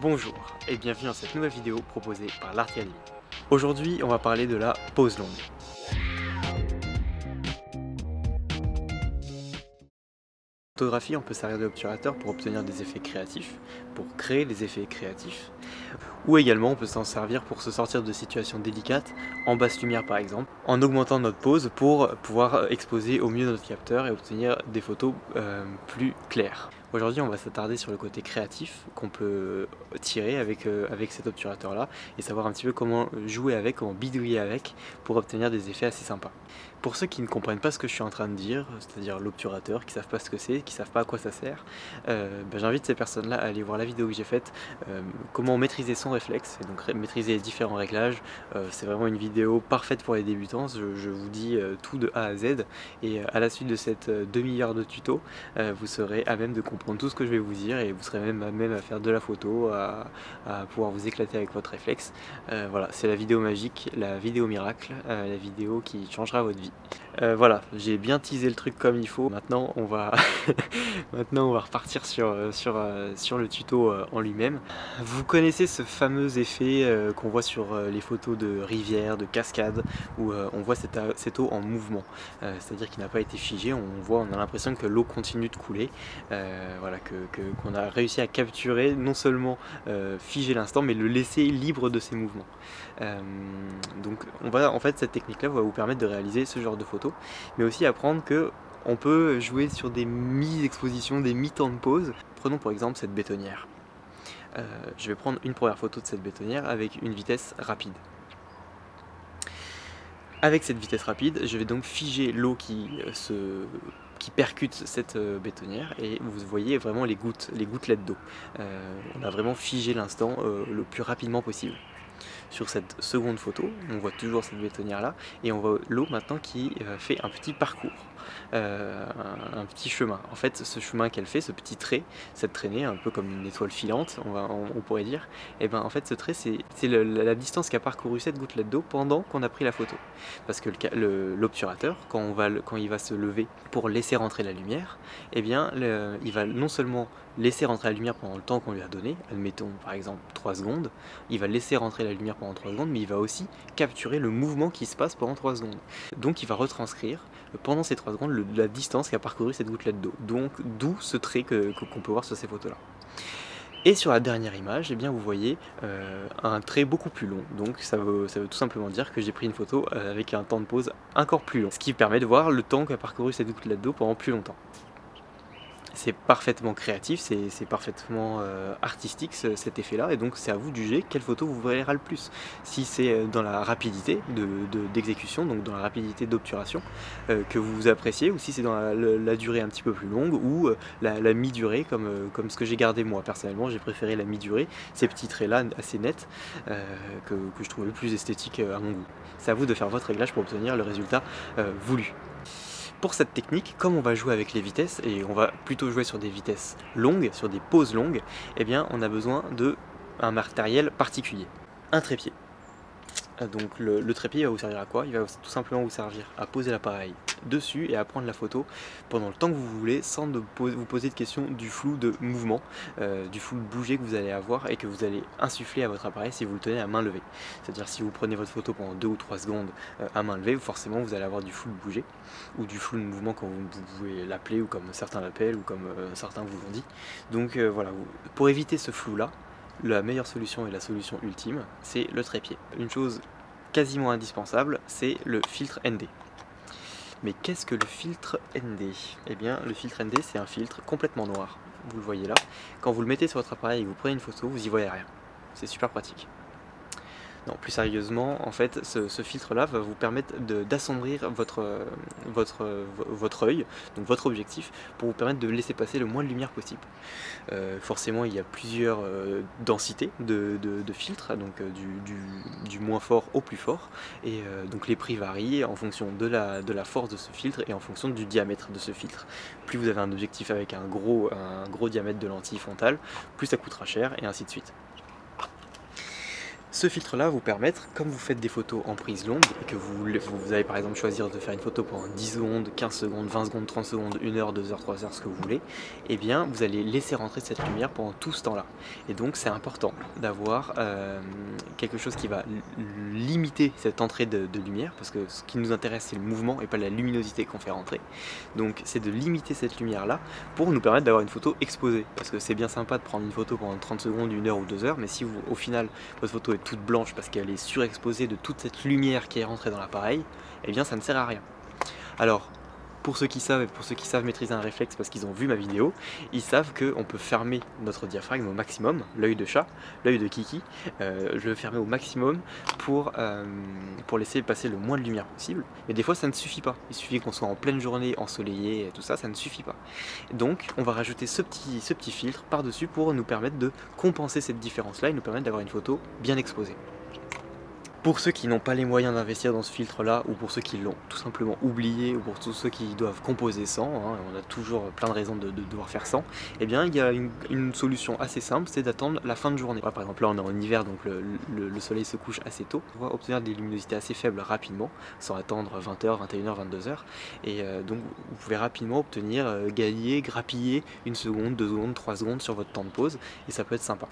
Bonjour et bienvenue dans cette nouvelle vidéo proposée par l'Artiali. Aujourd'hui on va parler de la pose longue. En photographie, on peut servir de l'obturateur pour obtenir des effets créatifs, pour créer les effets créatifs, ou également on peut s'en servir pour se sortir de situations délicates, en basse lumière par exemple, en augmentant notre pose pour pouvoir exposer au mieux notre capteur et obtenir des photos plus claires. Aujourd'hui on va s'attarder sur le côté créatif qu'on peut tirer avec cet obturateur là et savoir un petit peu comment jouer avec, comment bidouiller avec pour obtenir des effets assez sympas. Pour ceux qui ne comprennent pas ce que je suis en train de dire, c'est-à-dire l'obturateur, qui ne savent pas ce que c'est, qui ne savent pas à quoi ça sert, j'invite ces personnes-là à aller voir la vidéo que j'ai faite, comment maîtriser son réflexe, et donc maîtriser les différents réglages. C'est vraiment une vidéo parfaite pour les débutants, je vous dis tout de A à Z, et à la suite de cette demi-heure de tuto, vous serez à même de comprendre tout ce que je vais vous dire, et vous serez même à faire de la photo, à pouvoir vous éclater avec votre réflexe. Voilà, c'est la vidéo magique, la vidéo miracle, la vidéo qui changera votre vie. Voilà, j'ai bien teasé le truc comme il faut. Maintenant on va maintenant on va repartir sur le tuto en lui-même. Vous connaissez ce fameux effet qu'on voit sur les photos de rivières, de cascades, où on voit cette eau en mouvement, c'est-à-dire qu'il n'a pas été figé, on a l'impression que l'eau continue de couler, voilà, qu'on a réussi à capturer, non seulement figer l'instant, mais le laisser libre de ses mouvements. Donc en fait cette technique là va vous permettre de réaliser ce genre de photos, mais aussi apprendre que on peut jouer sur des mi-expositions, des mi-temps de pause. Prenons pour exemple cette bétonnière. Je vais prendre une première photo de cette bétonnière avec une vitesse rapide. Avec cette vitesse rapide, je vais donc figer l'eau qui percute cette bétonnière, et vous voyez vraiment les gouttelettes d'eau. On a vraiment figé l'instant le plus rapidement possible. Sur cette seconde photo, on voit toujours cette bétonnière là, et on voit l'eau maintenant qui fait un petit parcours, un petit chemin. En fait, ce chemin qu'elle fait, ce petit trait, cette traînée, un peu comme une étoile filante, on pourrait dire, et ben en fait ce trait c'est la distance qu'a parcouru cette gouttelette d'eau pendant qu'on a pris la photo. Parce que l'obturateur, quand il va se lever pour laisser rentrer la lumière, et bien il va non seulement laisser rentrer la lumière pendant le temps qu'on lui a donné, admettons par exemple 3 secondes, il va laisser rentrer la lumière pendant 3 secondes, mais il va aussi capturer le mouvement qui se passe pendant 3 secondes. Donc il va retranscrire pendant ces 3 secondes la distance qu'a parcouru cette gouttelette d'eau. Donc d'où ce trait qu'on peut voir sur ces photos là. Et sur la dernière image, eh bien, vous voyez un trait beaucoup plus long, donc ça veut tout simplement dire que j'ai pris une photo avec un temps de pause encore plus long, ce qui permet de voir le temps qu'a parcouru cette gouttelette d'eau pendant plus longtemps. C'est parfaitement créatif, c'est parfaitement artistique cet effet-là, et donc c'est à vous de juger quelle photo vous verra le plus. Si c'est dans la rapidité d'exécution, donc dans la rapidité d'obturation que vous appréciez, ou si c'est dans la durée un petit peu plus longue, ou la mi-durée comme ce que j'ai gardé moi. Personnellement, j'ai préféré la mi-durée, ces petits traits-là assez nets que je trouvais le plus esthétique à mon goût. C'est à vous de faire votre réglage pour obtenir le résultat voulu. Pour cette technique, comme on va jouer avec les vitesses, et on va plutôt jouer sur des vitesses longues, sur des pauses longues, eh bien on a besoin d'un matériel particulier, un trépied. Donc le trépied va vous servir à quoi? Il va tout simplement vous servir à poser l'appareil dessus et à prendre la photo pendant le temps que vous voulez, sans vous poser de questions du flou de mouvement, du flou de bouger que vous allez avoir et que vous allez insuffler à votre appareil si vous le tenez à main levée. C'est-à-dire si vous prenez votre photo pendant 2 ou 3 secondes à main levée, forcément vous allez avoir du flou de bouger, ou du flou de mouvement comme vous pouvez l'appeler, ou comme certains l'appellent, ou comme certains vous l'ont dit. Donc voilà, pour éviter ce flou là, la meilleure solution et la solution ultime, c'est le trépied. Une chose quasiment indispensable, c'est le filtre ND. Mais qu'est-ce que le filtre ND? Eh bien, le filtre ND, c'est un filtre complètement noir. Vous le voyez là. Quand vous le mettez sur votre appareil et que vous prenez une photo, vous y voyez rien. C'est super pratique. Non, plus sérieusement, en fait, ce filtre-là va vous permettre d'assombrir votre œil, donc votre objectif, pour vous permettre de laisser passer le moins de lumière possible. Forcément, il y a plusieurs densités de filtres, donc du moins fort au plus fort, et donc les prix varient en fonction de la force de ce filtre et en fonction du diamètre de ce filtre. Plus vous avez un objectif avec un gros diamètre de lentille frontale, plus ça coûtera cher, et ainsi de suite. Ce filtre là vous permettre, comme vous faites des photos en prise longue et que vous allez par exemple choisir de faire une photo pendant 10 secondes, 15 secondes, 20 secondes, 30 secondes, 1 heure, 2 heures, 3 heures, ce que vous voulez, et bien vous allez laisser rentrer cette lumière pendant tout ce temps là. Et donc c'est important d'avoir quelque chose qui va limiter cette entrée de lumière, parce que ce qui nous intéresse c'est le mouvement et pas la luminosité qu'on fait rentrer. Donc c'est de limiter cette lumière là pour nous permettre d'avoir une photo exposée, parce que c'est bien sympa de prendre une photo pendant 30 secondes, 1 heure ou 2 heures, mais si au final votre photo est toute blanche parce qu'elle est surexposée de toute cette lumière qui est rentrée dans l'appareil, eh bien ça ne sert à rien. Alors pour ceux qui savent et pour ceux qui savent maîtriser un réflexe parce qu'ils ont vu ma vidéo, ils savent qu'on peut fermer notre diaphragme au maximum, l'œil de chat, l'œil de Kiki, je le fermer au maximum pour laisser passer le moins de lumière possible. Mais des fois ça ne suffit pas, il suffit qu'on soit en pleine journée, ensoleillé et tout ça, ça ne suffit pas. Donc on va rajouter ce petit filtre par-dessus pour nous permettre de compenser cette différence-là et nous permettre d'avoir une photo bien exposée. Pour ceux qui n'ont pas les moyens d'investir dans ce filtre là, ou pour ceux qui l'ont tout simplement oublié, ou pour tous ceux qui doivent composer sans, hein, on a toujours plein de raisons de devoir faire sans, eh bien il y a une solution assez simple, c'est d'attendre la fin de journée. Par exemple là on est en hiver, donc le soleil se couche assez tôt, on va obtenir des luminosités assez faibles rapidement, sans attendre 20h, 21h, 22h, et donc vous pouvez rapidement obtenir, gagner, grappiller 1 seconde, 2 secondes, 3 secondes sur votre temps de pause, et ça peut être sympa.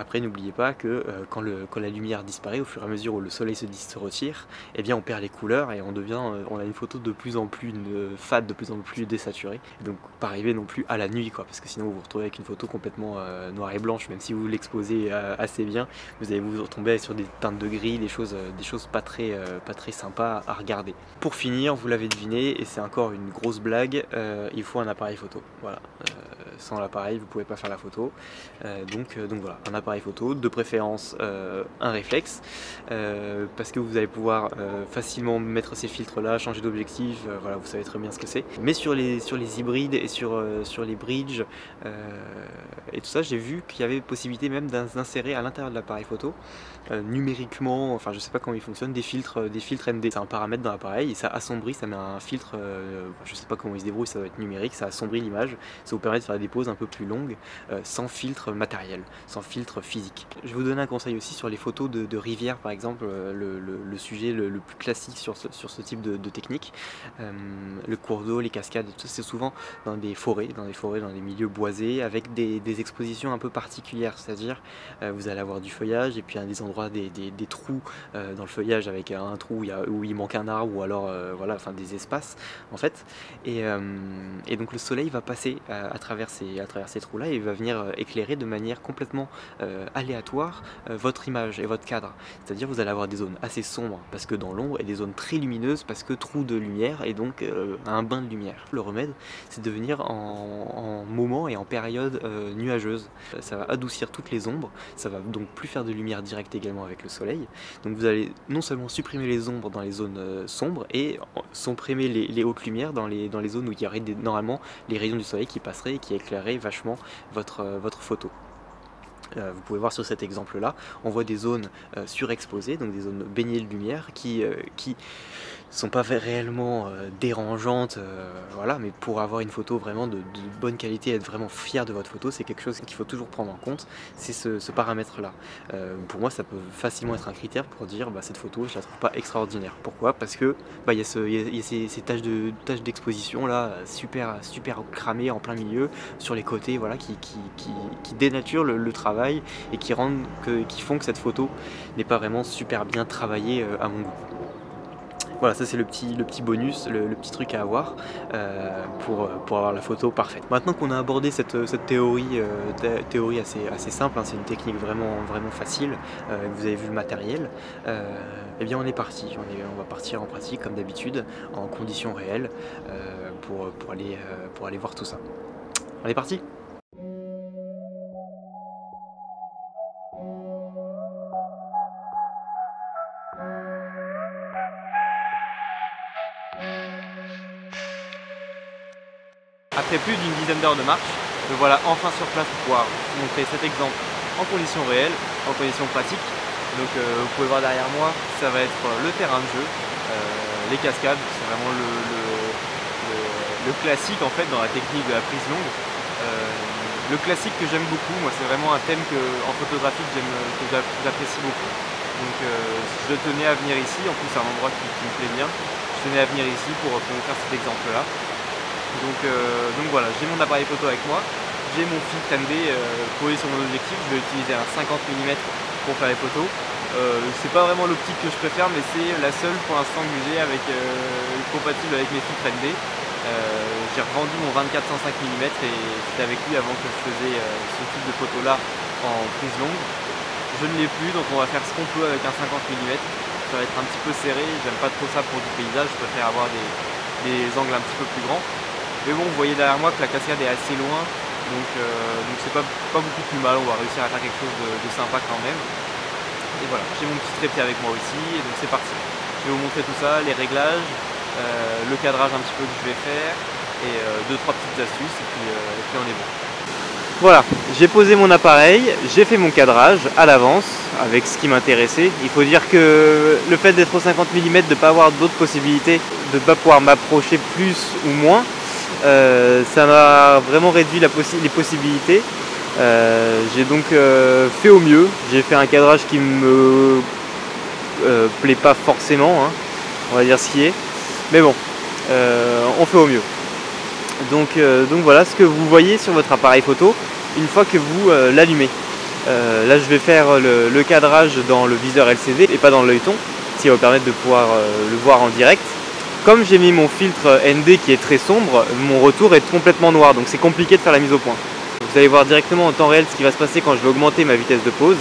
Après n'oubliez pas que quand la lumière disparaît, au fur et à mesure où le soleil se retire, eh bien on perd les couleurs et on a une photo de plus en plus fade, de plus en plus désaturée. Donc pas arriver non plus à la nuit, quoi, parce que sinon vous vous retrouvez avec une photo complètement noire et blanche, même si vous l'exposez assez bien, vous allez vous retrouver sur des teintes de gris, des choses pas très sympas à regarder. Pour finir, vous l'avez deviné, et c'est encore une grosse blague, il faut un appareil photo. Voilà. Sans l'appareil vous pouvez pas faire la photo, donc voilà, un appareil photo, de préférence un réflexe, parce que vous allez pouvoir facilement mettre ces filtres là, changer d'objectif, voilà, vous savez très bien ce que c'est. Mais sur les hybrides et sur les bridges et tout ça, j'ai vu qu'il y avait possibilité même d'insérer à l'intérieur de l'appareil photo numériquement, enfin je sais pas comment il fonctionne, des filtres ND. C'est un paramètre dans l'appareil et ça assombrit, ça met un filtre, je sais pas comment il se débrouille, ça doit être numérique, ça assombrit l'image, ça vous permet de faire des poses un peu plus longues sans filtre matériel, sans filtre physique. Je vais vous donner un conseil aussi sur les photos de rivière par exemple, le sujet le plus classique sur ce type de technique. Le cours d'eau, les cascades, c'est souvent dans des forêts, dans des milieux boisés avec des expositions un peu particulières, c'est-à-dire vous allez avoir du feuillage et puis des endroits, des trous dans le feuillage avec un trou où il manque un arbre, ou alors voilà, enfin des espaces en fait, et donc le soleil va passer à travers ces trous là et il va venir éclairer de manière complètement aléatoire votre image et votre cadre, c'est-à-dire vous allez avoir des zones assez sombres parce que dans l'ombre et des zones très lumineuses parce que trou de lumière et donc un bain de lumière. Le remède, c'est de venir en moment et en période nuageuse, ça va adoucir toutes les ombres, ça va donc plus faire de lumière directe également avec le soleil, donc vous allez non seulement supprimer les ombres dans les zones sombres et supprimer les hautes lumières dans les zones où il y aurait normalement les rayons du soleil qui passeraient et qui éclaireraient vachement votre photo. Vous pouvez voir sur cet exemple là, on voit des zones surexposées, donc des zones baignées de lumière qui sont pas réellement dérangeantes, voilà, mais pour avoir une photo vraiment de bonne qualité, être vraiment fier de votre photo, c'est quelque chose qu'il faut toujours prendre en compte, c'est ce paramètre là. Pour moi ça peut facilement être un critère pour dire cette photo je la trouve pas extraordinaire. Pourquoi? Parce que il y a ces taches d'exposition là super cramées en plein milieu, sur les côtés, voilà, qui dénaturent le travail et qui font que cette photo n'est pas vraiment super bien travaillée à mon goût. Voilà, ça c'est le petit bonus, le petit truc à avoir pour avoir la photo parfaite. Maintenant qu'on a abordé cette théorie assez simple, hein, c'est une technique vraiment facile, vous avez vu le matériel, et bien on est parti, on va partir en pratique comme d'habitude, en conditions réelles, pour aller voir tout ça. On est parti! Après plus d'une dizaine d'heures de marche, me voilà enfin sur place pour pouvoir vous montrer cet exemple en conditions réelles, en conditions pratiques. Donc vous pouvez voir derrière moi, ça va être le terrain de jeu, les cascades, c'est vraiment le classique en fait dans la technique de la prise longue. Le classique que j'aime beaucoup, moi c'est vraiment un thème en photographie que j'apprécie beaucoup. Donc je tenais à venir ici, en plus c'est un endroit qui me plaît bien. Je tenais à venir ici pour vous faire cet exemple-là. Donc voilà, j'ai mon appareil photo avec moi, j'ai mon filtre ND posé sur mon objectif, je vais utiliser un 50 mm pour faire les photos. C'est pas vraiment l'optique que je préfère, mais c'est la seule pour l'instant que j'ai compatible avec mes filtres ND. J'ai revendu mon 24-105 mm et c'était avec lui avant que je faisais ce type de photo là en prise longue. Je ne l'ai plus, donc on va faire ce qu'on peut avec un 50 mm. Ça va être un petit peu serré, j'aime pas trop ça pour du paysage, je préfère avoir des angles un petit peu plus grands. Mais bon, vous voyez derrière moi que la cascade est assez loin, donc c'est pas beaucoup plus mal, on va réussir à faire quelque chose de sympa quand même. Et voilà, j'ai mon petit trépied avec moi aussi, et donc c'est parti. Je vais vous montrer tout ça, les réglages, le cadrage un petit peu que je vais faire, et 2-3 petites astuces, et puis on est bon. Voilà, j'ai posé mon appareil, j'ai fait mon cadrage à l'avance avec ce qui m'intéressait. Il faut dire que le fait d'être au 50 mm, de ne pas avoir d'autres possibilités, de ne pas pouvoir m'approcher plus ou moins, ça m'a vraiment réduit les possibilités. J'ai donc fait au mieux, j'ai fait un cadrage qui me plaît pas forcément, hein, on va dire ce qui est, mais bon, on fait au mieux. Donc voilà ce que vous voyez sur votre appareil photo une fois que vous l'allumez. Là je vais faire le cadrage dans le viseur LCD et pas dans l'œilleton, ce qui va vous permettre de pouvoir le voir en direct. Comme j'ai mis mon filtre ND qui est très sombre, mon retour est complètement noir, donc c'est compliqué de faire la mise au point. Vous allez voir directement en temps réel ce qui va se passer quand je vais augmenter ma vitesse de pause.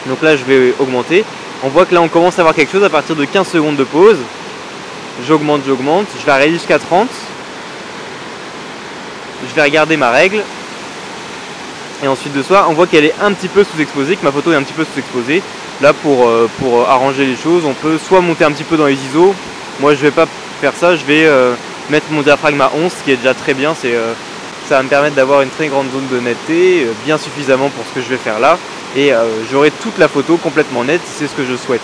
Donc là je vais augmenter. On voit que là on commence à avoir quelque chose à partir de 15 secondes de pause. J'augmente, je vais arrêter jusqu'à 30. Je vais regarder ma règle. Et ensuite de ça, on voit qu'elle est un petit peu sous-exposée, que ma photo est un petit peu sous-exposée. Là pour arranger les choses, on peut soit monter un petit peu dans les ISO. Moi je vais pas faire ça, je vais mettre mon diaphragme à 11, ce qui est déjà très bien. Ça va me permettre d'avoir une très grande zone de netteté, bien suffisamment pour ce que je vais faire là. Et j'aurai toute la photo complètement nette, c'est ce que je souhaite.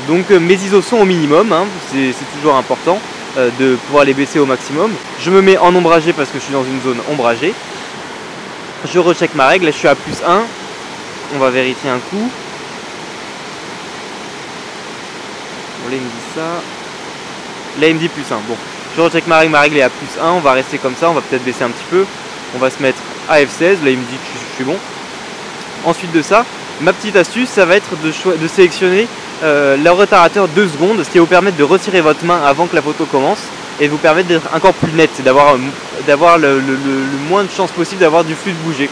Donc mes ISO sont au minimum, hein, c'est toujours important de pouvoir les baisser au maximum. Je me mets en ombragé parce que je suis dans une zone ombragée. Je recheck ma règle, là je suis à plus 1. On va vérifier un coup. Bon, là il me dit ça. Là il me dit plus 1. Bon, je recheck ma règle est à plus 1. On va rester comme ça, on va peut-être baisser un petit peu. On va se mettre à F16, là il me dit que je suis bon. Ensuite de ça, ma petite astuce, ça va être de sélectionner le retardateur 2 secondes, ce qui va vous permettre de retirer votre main avant que la photo commence et vous permettre d'être encore plus net, d'avoir le moins de chances possible d'avoir du flou de bouger.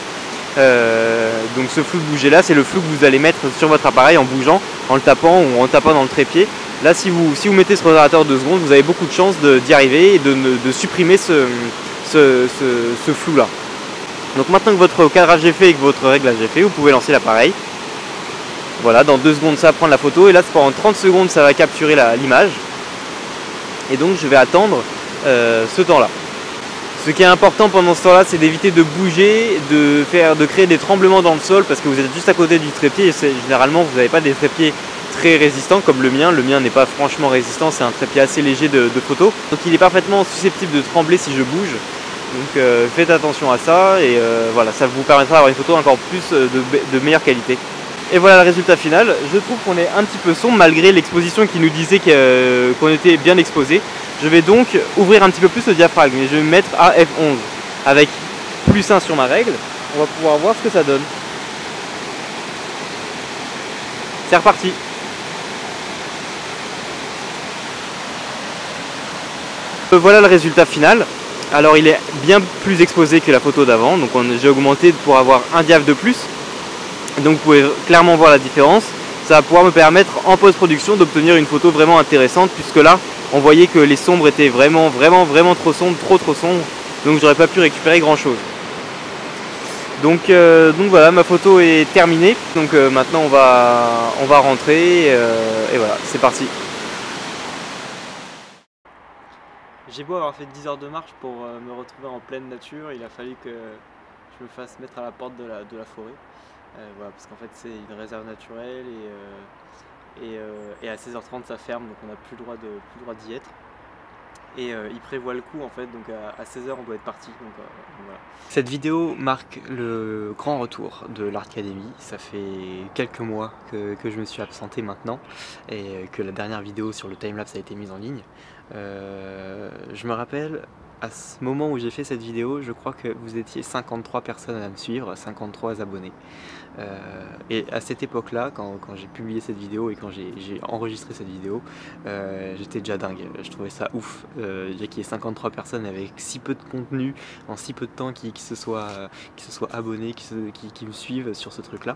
Donc ce flou de bouger là, c'est le flou que vous allez mettre sur votre appareil en bougeant, en le tapant ou en tapant dans le trépied. Là, si vous mettez ce retardateur 2 secondes, vous avez beaucoup de chances d'y arriver et de supprimer ce flou là. Donc maintenant que votre cadrage est fait et que votre réglage est fait, vous pouvez lancer l'appareil. Voilà, dans 2 secondes ça va prendre la photo et là pendant 30 secondes ça va capturer l'image. Et donc je vais attendre ce temps-là. Ce qui est important pendant ce temps-là, c'est d'éviter de bouger, de créer des tremblements dans le sol parce que vous êtes juste à côté du trépied et généralement vous n'avez pas des trépieds très résistants comme le mien. Le mien n'est pas franchement résistant, c'est un trépied assez léger de photo. Donc il est parfaitement susceptible de trembler si je bouge. Donc faites attention à ça et voilà, ça vous permettra d'avoir une photo encore plus de meilleure qualité. Et voilà le résultat final. Je trouve qu'on est un petit peu sombre malgré l'exposition qui nous disait qu'on était bien exposé. Je vais donc ouvrir un petit peu plus le diaphragme et je vais me mettre à F11 avec plus 1 sur ma règle. On va pouvoir voir ce que ça donne. C'est reparti. Voilà le résultat final. Alors il est bien plus exposé que la photo d'avant, donc j'ai augmenté pour avoir un diaph de plus. Donc vous pouvez clairement voir la différence. Ça va pouvoir me permettre en post-production d'obtenir une photo vraiment intéressante puisque là on voyait que les sombres étaient vraiment trop sombres, trop sombres. Donc j'aurais pas pu récupérer grand chose. Donc voilà, ma photo est terminée. Donc maintenant on va rentrer et voilà, c'est parti. J'ai beau avoir fait 10 heures de marche pour me retrouver en pleine nature, il a fallu que je me fasse mettre à la porte de la forêt. Voilà, parce qu'en fait c'est une réserve naturelle et à 16h30 ça ferme, donc on n'a plus le droit d'y être. et il prévoit le coup en fait, donc à 16 h on doit être parti. Donc, voilà. Cette vidéo marque le grand retour de l'Artcademy. Ça fait quelques mois que je me suis absenté maintenant et que la dernière vidéo sur le timelapse a été mise en ligne. Je me rappelle, à ce moment où j'ai fait cette vidéo, je crois que vous étiez 53 personnes à me suivre, 53 abonnés. Et à cette époque-là, quand j'ai publié cette vidéo et quand j'ai enregistré cette vidéo, j'étais déjà dingue. Je trouvais ça ouf, qu'il y ait 53 personnes avec si peu de contenu, en si peu de temps, qui se soient abonnés, qui me suivent sur ce truc-là,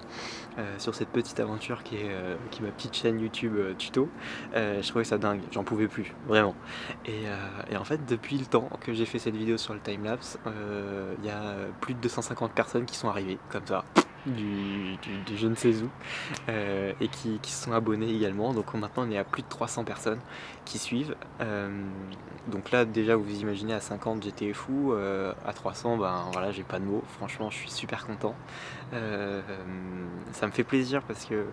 sur cette petite aventure qui est ma petite chaîne YouTube tuto. Je trouvais ça dingue, j'en pouvais plus, vraiment. Et en fait, depuis le temps que j'ai fait cette vidéo sur le timelapse, il y a plus de 250 personnes qui sont arrivées, comme ça, du je ne sais où, et qui se sont abonnés également. Donc maintenant on est à plus de 300 personnes qui suivent. Donc là déjà vous imaginez, à 50 j'étais fou, à 300 ben voilà, j'ai pas de mots, franchement je suis super content. Ça me fait plaisir parce que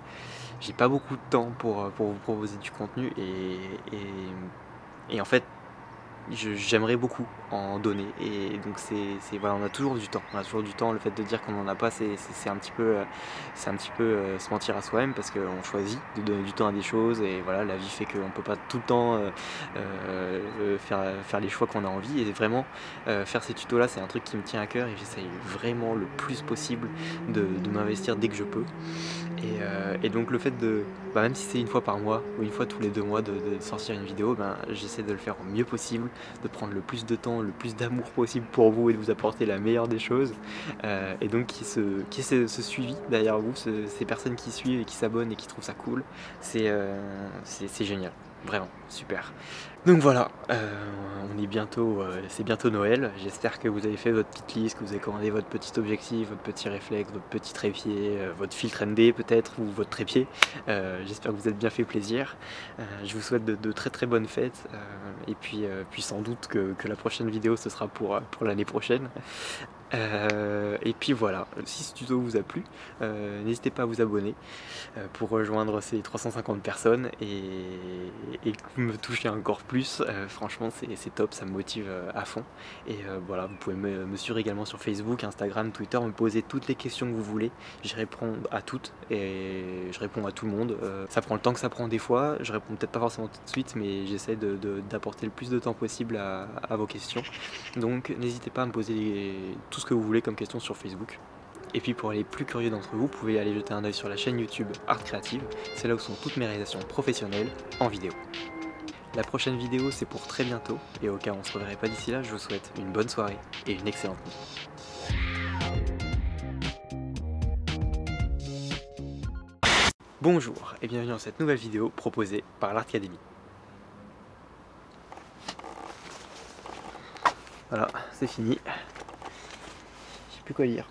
j'ai pas beaucoup de temps pour vous proposer du contenu et en fait j'aimerais beaucoup en donner, et donc voilà, on a toujours du temps, le fait de dire qu'on n'en a pas, c'est un petit peu se mentir à soi-même, parce qu'on choisit de donner du temps à des choses, et voilà, la vie fait qu'on peut pas tout le temps faire les choix qu'on a envie, et vraiment faire ces tutos là c'est un truc qui me tient à cœur, et j'essaye vraiment le plus possible de m'investir dès que je peux. Et donc le fait de, même si c'est une fois par mois ou une fois tous les 2 mois de sortir une vidéo, j'essaie de le faire au mieux possible, de prendre le plus de temps, le plus d'amour possible pour vous et de vous apporter la meilleure des choses. Et donc qui est ce suivi derrière vous, ces personnes qui suivent et qui s'abonnent et qui trouvent ça cool, c'est génial. Vraiment, super. Donc voilà, on est bientôt, c'est bientôt Noël. J'espère que vous avez fait votre petite liste, que vous avez commandé votre petit objectif, votre petit réflexe, votre petit trépied, votre filtre ND peut-être, ou votre trépied. J'espère que vous êtes bien fait plaisir. Je vous souhaite de très très bonnes fêtes, et puis sans doute que la prochaine vidéo ce sera pour l'année prochaine. Et puis voilà, si ce tuto vous a plu, n'hésitez pas à vous abonner pour rejoindre ces 350 personnes et me toucher encore plus. Franchement c'est top, ça me motive à fond. Et voilà, vous pouvez me suivre également sur Facebook, Instagram, Twitter, me poser toutes les questions que vous voulez. Je réponds à toutes et je réponds à tout le monde. Ça prend le temps que ça prend des fois, je réponds peut-être pas forcément tout de suite, mais j'essaie d'apporter le plus de temps possible à vos questions. Donc n'hésitez pas à me poser tout ce que vous voulez comme question sur Facebook. Et puis pour les plus curieux d'entre vous, vous pouvez aller jeter un oeil sur la chaîne YouTube Art Creative, c'est là où sont toutes mes réalisations professionnelles en vidéo. La prochaine vidéo c'est pour très bientôt, et au cas où on ne se reverrait pas d'ici là, je vous souhaite une bonne soirée et une excellente nuit. Bonjour et bienvenue dans cette nouvelle vidéo proposée par l'Artcademy. Voilà, c'est fini. Je sais plus quoi lire.